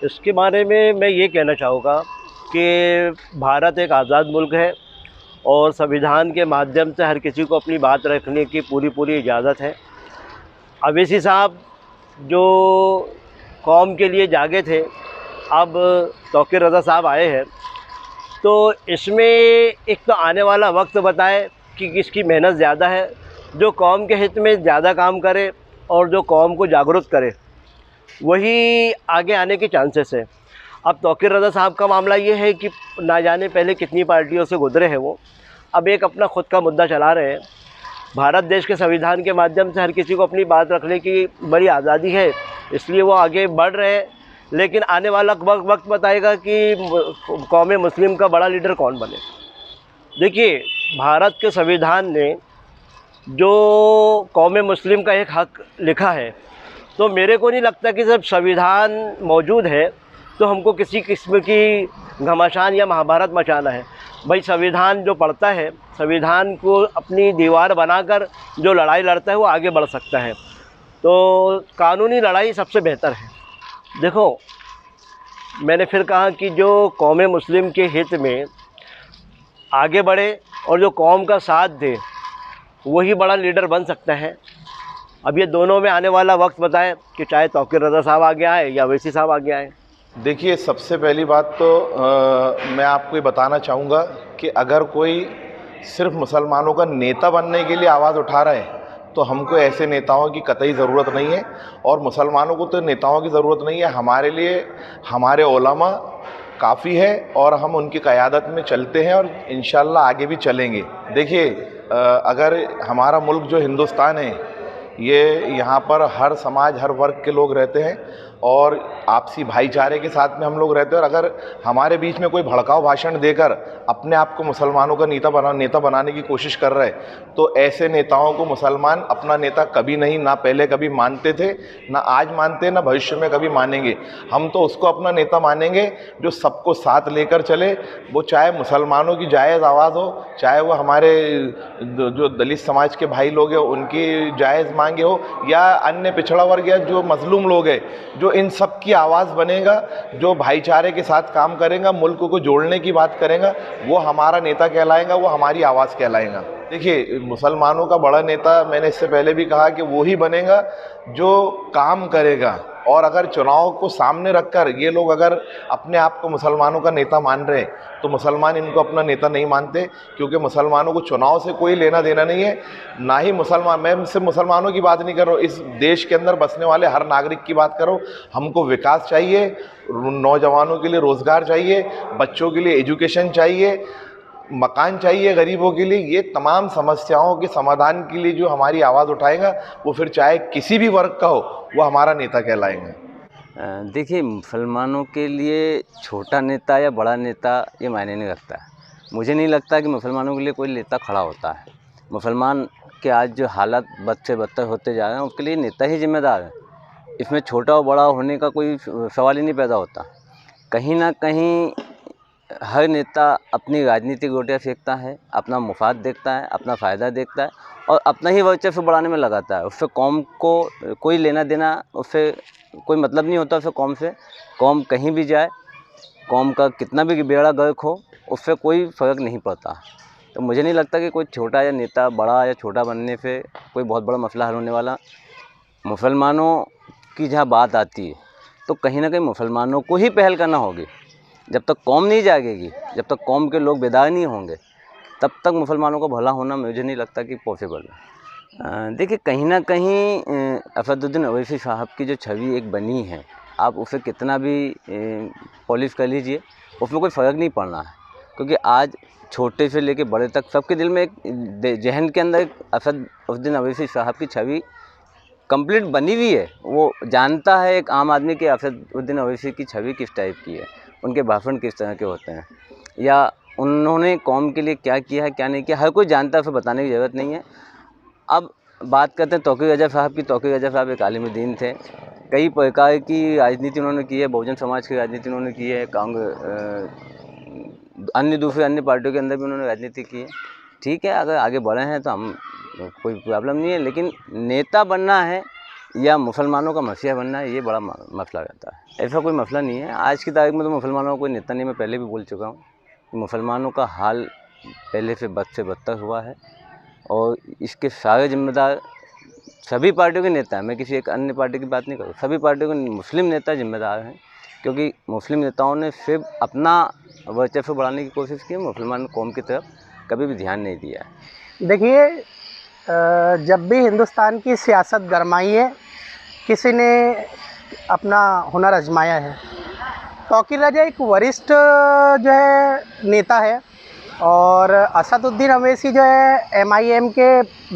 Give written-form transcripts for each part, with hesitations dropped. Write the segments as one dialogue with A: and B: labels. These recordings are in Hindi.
A: इसके बारे में मैं ये कहना चाहूँगा कि भारत एक आज़ाद मुल्क है और संविधान के माध्यम से हर किसी को अपनी बात रखने की पूरी पूरी इजाज़त है। अवैसी साहब जो कौम के लिए जागे थे, अब तौकीर रज़ा साहब आए हैं, तो इसमें एक तो आने वाला वक्त बताए कि किसकी मेहनत ज़्यादा है, जो कौम के हित में ज़्यादा काम करे और जो कौम को जागरूक करे, वही आगे आने के चांसेस है। अब तौकीर रज़ा साहब का मामला ये है कि ना जाने पहले कितनी पार्टियों से गुजरे हैं वो, अब एक अपना खुद का मुद्दा चला रहे हैं। भारत देश के संविधान के माध्यम से हर किसी को अपनी बात रखने की बड़ी आज़ादी है, इसलिए वो आगे बढ़ रहे हैं। लेकिन आने वाला वक्त बताएगा कि कौम मुस्लिम का बड़ा लीडर कौन बने। देखिए, भारत के संविधान ने जो कौम मुस्लिम का एक हक लिखा है, तो मेरे को नहीं लगता कि जब संविधान मौजूद है तो हमको किसी किस्म की घमासान या महाभारत मचाना है। भाई, संविधान जो पढ़ता है, संविधान को अपनी दीवार बनाकर जो लड़ाई लड़ता है वो आगे बढ़ सकता है। तो कानूनी लड़ाई सबसे बेहतर है। देखो, मैंने फिर कहा कि जो कौम मुस्लिम के हित में आगे बढ़े और जो कौम का साथ दे, वही बड़ा लीडर बन सकता है। अब ये दोनों में आने वाला वक्त बताए कि चाहे तौकीर रज़ा साहब आगे आए या अवैसी साहब आगे आए।
B: देखिए, सबसे पहली बात तो मैं आपको ये बताना चाहूँगा कि अगर कोई सिर्फ मुसलमानों का नेता बनने के लिए आवाज़ उठा रहा है तो हमको ऐसे नेताओं की कतई ज़रूरत नहीं है, और मुसलमानों को तो नेताओं की ज़रूरत नहीं है। हमारे लिए हमारे उलमा काफ़ी है और हम उनकी क़यादत में चलते हैं और इंशाअल्लाह आगे भी चलेंगे। देखिए, अगर हमारा मुल्क जो हिंदुस्तान है, ये यहाँ पर हर समाज हर वर्ग के लोग रहते हैं और आपसी भाईचारे के साथ में हम लोग रहते हैं। और अगर हमारे बीच में कोई भड़काऊ भाषण देकर अपने आप को मुसलमानों का नेता बनाने की कोशिश कर रहे हैं, तो ऐसे नेताओं को मुसलमान अपना नेता कभी नहीं, ना पहले कभी मानते थे, ना आज मानते, ना भविष्य में कभी मानेंगे। हम तो उसको अपना नेता मानेंगे जो सबको साथ लेकर चले, वो चाहे मुसलमानों की जायज़ आवाज़ हो, चाहे वो हमारे जो दलित समाज के भाई लोग हैं उनकी जायज़ मांगे हो, या अन्य पिछड़ा वर्ग या जो मजलूम लोग हैं, जो इन सब की आवाज़ बनेगा, जो भाईचारे के साथ काम करेगा, मुल्क को जोड़ने की बात करेगा, वो हमारा नेता कहलाएगा, वो हमारी आवाज़ कहलाएगा। देखिए, मुसलमानों का बड़ा नेता, मैंने इससे पहले भी कहा कि वो ही बनेगा जो काम करेगा। और अगर चुनाव को सामने रखकर ये लोग अगर अपने आप को मुसलमानों का नेता मान रहे हैं, तो मुसलमान इनको अपना नेता नहीं मानते, क्योंकि मुसलमानों को चुनाव से कोई लेना देना नहीं है। ना ही मुसलमान, मैं सिर्फ मुसलमानों की बात नहीं कर रहा हूँ, इस देश के अंदर बसने वाले हर नागरिक की बात करो। हमको विकास चाहिए, नौजवानों के लिए रोज़गार चाहिए, बच्चों के लिए एजुकेशन चाहिए, मकान चाहिए गरीबों के लिए। ये तमाम समस्याओं के समाधान के लिए जो हमारी आवाज़ उठाएगा, वो फिर चाहे किसी भी वर्ग का हो, वो हमारा नेता कहलाएंगे।
C: देखिए, मुसलमानों के लिए छोटा नेता या बड़ा नेता ये मायने नहीं रखता है। मुझे नहीं लगता कि मुसलमानों के लिए कोई नेता खड़ा होता है। मुसलमान के आज जो हालात बद से बदतर होते जा रहे हैं, उसके लिए नेता ही जिम्मेदार है। इसमें छोटा और बड़ा होने का कोई सवाल ही नहीं पैदा होता। कहीं ना कहीं हर नेता अपनी राजनीतिक रोटियां सेकता है, अपना मुफाद देखता है, अपना फ़ायदा देखता है और अपना ही वर्चस्व बढ़ाने में लगाता है। उससे कौम को कोई लेना देना, उससे कोई मतलब नहीं होता। उससे कौम से, कौम कहीं भी जाए, कौम का कितना भी बेड़ा गर्क हो, उससे कोई फ़र्क नहीं पड़ता। तो मुझे नहीं लगता कि कोई छोटा या नेता बड़ा या छोटा बनने से कोई बहुत बड़ा मसला हल होने वाला। मुसलमानों की जहाँ बात आती है, तो कहीं ना कहीं मुसलमानों को ही पहल करना होगी। जब तक कौम नहीं जागेगी, जब तक कौम के लोग बेदार नहीं होंगे, तब तक मुसलमानों का भला होना मुझे नहीं लगता कि पॉसिबल है। देखिए, कहीं ना कहीं असदुद्दीन ओवैसी साहब की जो छवि एक बनी है, आप उसे कितना भी पॉलिश कर लीजिए, उसमें कोई फ़र्क नहीं पड़ना है। क्योंकि आज छोटे से लेके बड़े तक सबके दिल में एक जहन के अंदर एक असदुद्दीन ओवैसी साहब की छवि कंप्लीट बनी हुई है। वो जानता है एक आम आदमी के असदुद्दीन ओवैसी की छवि किस टाइप की है, उनके भाषण किस तरह के होते हैं, या उन्होंने कौम के लिए क्या किया है क्या नहीं किया, हर कोई जानता है, उसे बताने की ज़रूरत नहीं है। अब बात करते हैं तौकीर रज़ा साहब की। तौकीर रज़ा साहब एक आलिम दीन थे। कई प्रकार की राजनीति उन्होंने की है, बहुजन समाज की राजनीति उन्होंने की है, अन्य दूसरे अन्य पार्टियों के अंदर भी उन्होंने राजनीति की है। ठीक है, अगर आगे बढ़े हैं तो हम कोई प्रॉब्लम नहीं है, लेकिन नेता बनना है या मुसलमानों का मसीहा बनना, ये बड़ा मसला रहता है। ऐसा कोई मसला नहीं है। आज की तारीख में तो मुसलमानों का कोई नेता नहीं। मैं पहले भी बोल चुका हूँ कि मुसलमानों का हाल पहले से बदतर हुआ है और इसके सारे जिम्मेदार सभी पार्टियों के नेता हैं। मैं किसी एक अन्य पार्टी की बात नहीं कर रहा, सभी पार्टियों के मुस्लिम नेता जिम्मेदार हैं, क्योंकि मुस्लिम नेताओं ने सिर्फ अपना वर्चस्व बढ़ाने की कोशिश की, मुसलमान कौम की तरफ कभी भी ध्यान नहीं दिया है।
D: देखिए, जब भी हिंदुस्तान की सियासत गरमाई है, किसी ने अपना हुनर आजमाया है। तौकीर रज़ा एक वरिष्ठ जो है नेता है और असदुद्दीन अवैसी जो है MIM के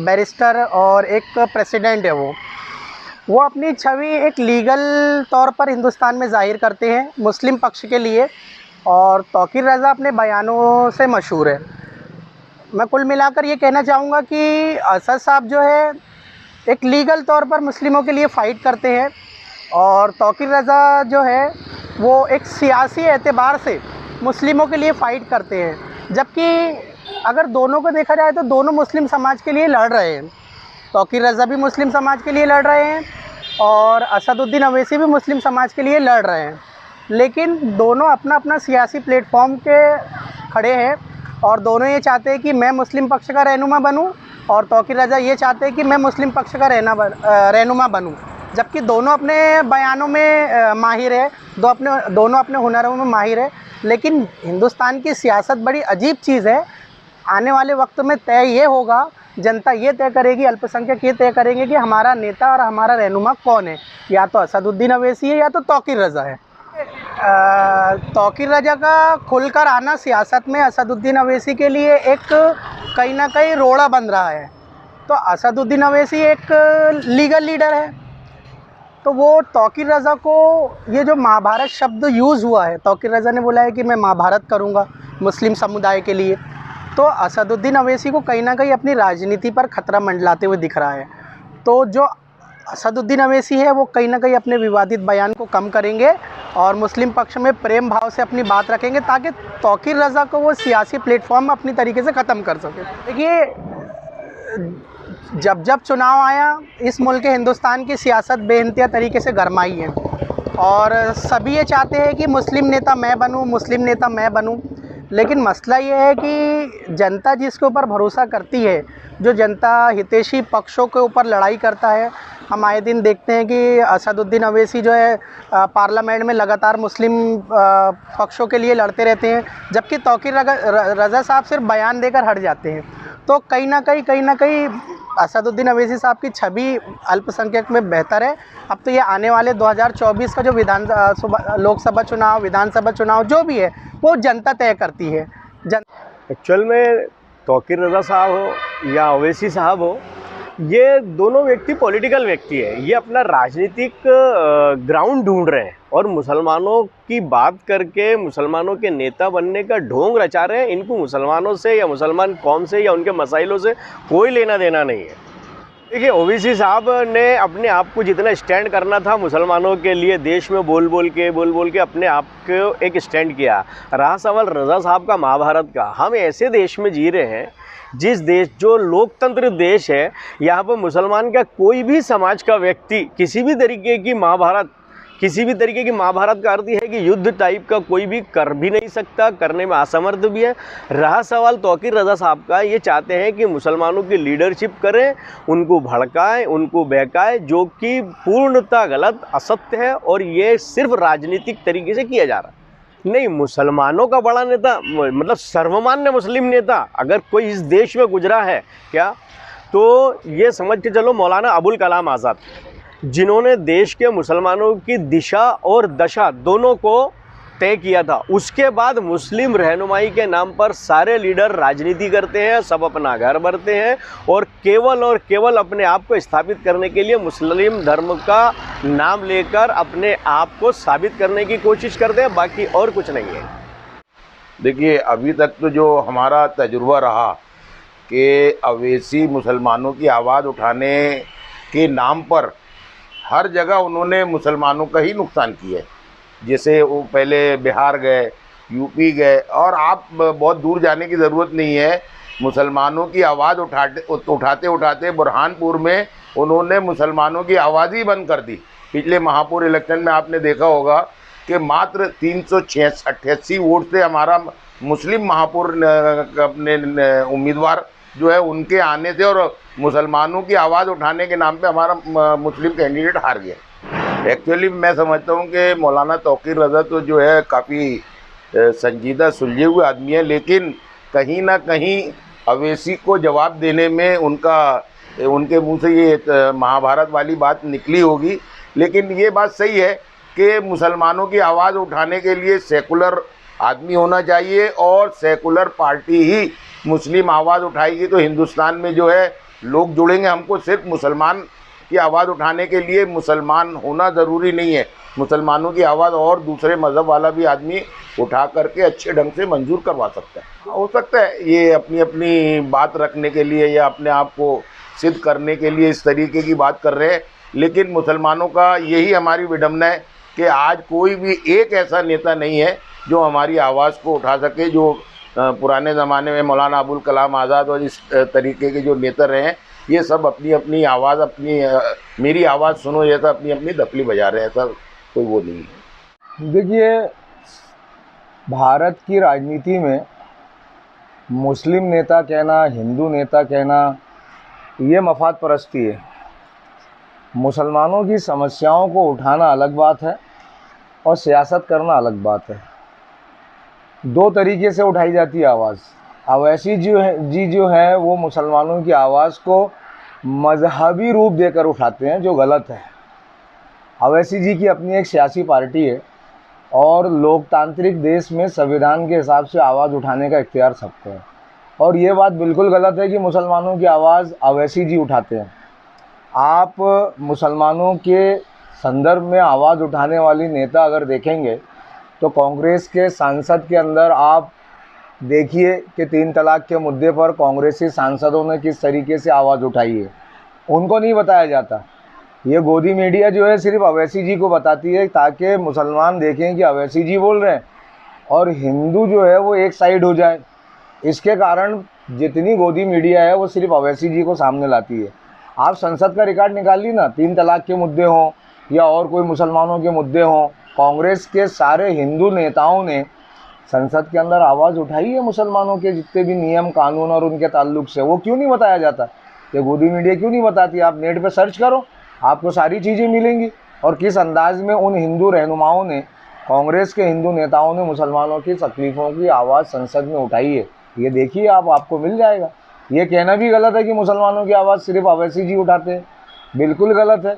D: बैरिस्टर और एक प्रेसिडेंट है। वो अपनी छवि एक लीगल तौर पर हिंदुस्तान में ज़ाहिर करते हैं मुस्लिम पक्ष के लिए, और तौकीर रज़ा अपने बयानों से मशहूर है। मैं कुल मिलाकर ये कहना चाहूँगा कि असद साहब जो है एक लीगल तौर पर मुस्लिमों के लिए फ़ाइट करते हैं और तौकीर रज़ा जो है वो एक सियासी एतबार से मुस्लिमों के लिए फ़ाइट करते हैं। जबकि अगर दोनों को देखा जाए तो दोनों मुस्लिम समाज के लिए लड़ रहे हैं। तौकीर रज़ा भी मुस्लिम समाज के लिए लड़ रहे हैं और असदुद्दीन अवैसी भी मुस्लिम समाज के लिए लड़ रहे हैं, लेकिन दोनों अपना अपना सियासी प्लेटफॉर्म के खड़े हैं और दोनों ये चाहते हैं कि मैं मुस्लिम पक्ष का रहनुमा बनूं और तौकीर रज़ा ये चाहते हैं कि मैं मुस्लिम पक्ष का रहनुमा बनूं। जबकि दोनों अपने बयानों में माहिर है, दोनों अपने हुनरों में माहिर है। लेकिन हिंदुस्तान की सियासत बड़ी अजीब चीज़ है। आने वाले वक्त में तय ये होगा, जनता ये तय करेगी, अल्पसंख्यक ये तय करेंगे कि हमारा नेता और हमारा रहनुमा कौन है, या तो असदुद्दीन अवैसी है या तो तौकीर रज़ा है। तौकीर रज़ा का खुलकर आना सियासत में असदुद्दीन अवैसी के लिए एक कहीं ना कहीं रोड़ा बन रहा है। तो असदुद्दीन अवैसी एक लीगल लीडर है, तो वो तौकीर रज़ा को ये जो महाभारत शब्द यूज़ हुआ है, तौकीर रज़ा ने बोला है कि मैं महाभारत करूँगा मुस्लिम समुदाय के लिए, तो असदुद्दीन अवैसी को कहीं ना कहीं अपनी राजनीति पर खतरा मंडलाते हुए दिख रहा है। तो जो असदुद्दीन अवैसी है वो कहीं ना कहीं अपने विवादित बयान को कम करेंगे और मुस्लिम पक्ष में प्रेम भाव से अपनी बात रखेंगे ताकि तौकीर रज़ा को वो सियासी प्लेटफॉर्म अपनी तरीके से ख़त्म कर सके। देखिए, जब चुनाव आया, इस मुल्क के हिंदुस्तान की सियासत बेइंतहा तरीके से गरमाई है और सभी ये चाहते हैं कि मुस्लिम नेता मैं बनूं, मुस्लिम नेता मैं बनूं। लेकिन मसला ये है कि जनता जिसके ऊपर भरोसा करती है, जो जनता हितैषी पक्षों के ऊपर लड़ाई करता है, हम आए दिन देखते हैं कि असदुद्दीन अवैसी जो है पार्लियामेंट में लगातार मुस्लिम पक्षों के लिए लड़ते रहते हैं, जबकि तौकीर रज़ा साहब सिर्फ बयान देकर हट जाते हैं। तो कहीं ना कहीं असदुद्दीन अवैसी साहब की छवि अल्पसंख्यक में बेहतर है। अब तो ये आने वाले 2024 का जो लोकसभा चुनाव, विधानसभा चुनाव जो भी है, वो जनता तय करती है।
A: एक्चुअल में तौकीर रज़ा साहब हो या अवैसी साहब हो, ये दोनों व्यक्ति पॉलिटिकल व्यक्ति है। ये अपना राजनीतिक ग्राउंड ढूंढ रहे हैं और मुसलमानों की बात करके मुसलमानों के नेता बनने का ढोंग रचा रहे हैं। इनको मुसलमानों से या मुसलमान कौम से या उनके मसाइलों से कोई लेना देना नहीं है। देखिए, ओवैसी साहब ने अपने आप को जितना स्टैंड करना था मुसलमानों के लिए, देश में बोल बोल के अपने आप को एक स्टैंड किया। रहा सवाल रज़ा साहब का, महाभारत का, हम ऐसे देश में जी रहे हैं जिस देश, जो लोकतंत्र देश है, यहाँ पर मुसलमान का कोई भी समाज का व्यक्ति किसी भी तरीके की महाभारत का अर्थ है कि युद्ध टाइप का कोई भी कर भी नहीं सकता, करने में असमर्थ भी है। रहा सवाल तौकीर रज़ा साहब का, ये चाहते हैं कि मुसलमानों की लीडरशिप करें, उनको भड़काएं, उनको बहकाएं, जो कि पूर्णतः गलत, असत्य है और ये सिर्फ राजनीतिक तरीके से किया जा रहा है। नहीं, मुसलमानों का बड़ा नेता, मतलब सर्वमान्य मुस्लिम नेता अगर कोई इस देश में गुजरा है क्या, तो ये समझ के चलो मौलाना अबुल कलाम आज़ाद, जिन्होंने देश के मुसलमानों की दिशा और दशा दोनों को तय किया था। उसके बाद मुस्लिम रहनुमाई के नाम पर सारे लीडर राजनीति करते हैं, सब अपना घर भरते हैं और केवल अपने आप को स्थापित करने के लिए मुस्लिम धर्म का नाम लेकर अपने आप को साबित करने की कोशिश करते हैं, बाकी और कुछ नहीं है।
B: देखिए, अभी तक तो जो हमारा तजुर्बा रहा कि अवैसी मुसलमानों की आवाज़ उठाने के नाम पर हर जगह उन्होंने मुसलमानों का ही नुकसान किया है। जैसे वो पहले बिहार गए, यूपी गए, और आप बहुत दूर जाने की ज़रूरत नहीं है, मुसलमानों की आवाज़ उठाते बुरहानपुर में उन्होंने मुसलमानों की आवाज़ ही बंद कर दी। पिछले महापौर इलेक्शन में आपने देखा होगा कि मात्र 388 वोट से हमारा मुस्लिम महापौर अपने उम्मीदवार जो है उनके आने से और मुसलमानों की आवाज़ उठाने के नाम पे हमारा मुस्लिम कैंडिडेट हार गया। एक्चुअली मैं समझता हूँ कि मौलाना तौकीर रज़ा तो जो है काफ़ी संजीदा सुलझे हुए आदमी है, लेकिन कहीं ना कहीं अवैसी को जवाब देने में उनके मुंह से ये महाभारत वाली बात निकली होगी। लेकिन ये बात सही है कि मुसलमानों की आवाज़ उठाने के लिए सेकुलर आदमी होना चाहिए और सेकुलर पार्टी ही मुस्लिम आवाज़ उठाएगी तो हिंदुस्तान में जो है लोग जुड़ेंगे। हमको सिर्फ मुसलमान की आवाज़ उठाने के लिए मुसलमान होना ज़रूरी नहीं है, मुसलमानों की आवाज़ और दूसरे मज़हब वाला भी आदमी उठा करके अच्छे ढंग से मंजूर करवा सकता है। हो सकता है ये अपनी अपनी बात रखने के लिए या अपने आप को सिद्ध करने के लिए इस तरीके की बात कर रहे हैं, लेकिन मुसलमानों का यही हमारी विडंबना है कि आज कोई भी एक ऐसा नेता नहीं है जो हमारी आवाज़ को उठा सके। जो पुराने ज़माने में मौलाना अबुल कलाम आज़ाद और इस तरीके के जो नेता रहे हैं, ये सब अपनी अपनी आवाज़ मेरी आवाज़ सुनो जैसा अपनी अपनी दफली बजा रहे हैं, ऐसा कोई वो नहीं है।
E: देखिए, भारत की राजनीति में मुस्लिम नेता कहना, हिंदू नेता कहना, ये मफाद परस्ती है। मुसलमानों की समस्याओं को उठाना अलग बात है और सियासत करना अलग बात है। दो तरीके से उठाई जाती है आवाज़। अवैसी जो है वो मुसलमानों की आवाज़ को मजहबी रूप देकर उठाते हैं, जो गलत है। अवैसी जी की अपनी एक सियासी पार्टी है और लोकतांत्रिक देश में संविधान के हिसाब से आवाज़ उठाने का इख्तियार सबको है। और ये बात बिल्कुल गलत है कि मुसलमानों की आवाज़ अवैसी जी उठाते हैं। आप मुसलमानों के संदर्भ में आवाज़ उठाने वाली नेता अगर देखेंगे तो कांग्रेस के सांसद के अंदर आप देखिए कि 3 तलाक के मुद्दे पर कांग्रेसी सांसदों ने किस तरीके से आवाज़ उठाई है, उनको नहीं बताया जाता। ये गोदी मीडिया जो है सिर्फ अवैसी जी को बताती है ताकि मुसलमान देखें कि अवैसी जी बोल रहे हैं और हिंदू जो है वो एक साइड हो जाए। इसके कारण जितनी गोदी मीडिया है वो सिर्फ अवैसी जी को सामने लाती है। आप संसद का रिकॉर्ड निकालिए ना, 3 तलाक के मुद्दे हों या और कोई मुसलमानों के मुद्दे हों, कांग्रेस के सारे हिंदू नेताओं ने संसद के अंदर आवाज़ उठाई है मुसलमानों के जितने भी नियम कानून और उनके ताल्लुक से। वो क्यों नहीं बताया जाता? ये गोदी मीडिया क्यों नहीं बताती? आप नेट पे सर्च करो, आपको सारी चीज़ें मिलेंगी। और किस अंदाज में उन हिंदू रहनुमाओं ने, कांग्रेस के हिंदू नेताओं ने मुसलमानों की तकलीफ़ों की आवाज़ संसद में उठाई है, ये देखिए आपको मिल जाएगा। ये कहना भी गलत है कि मुसलमानों की आवाज़ सिर्फ अवैसी जी उठाते हैं, बिल्कुल गलत है।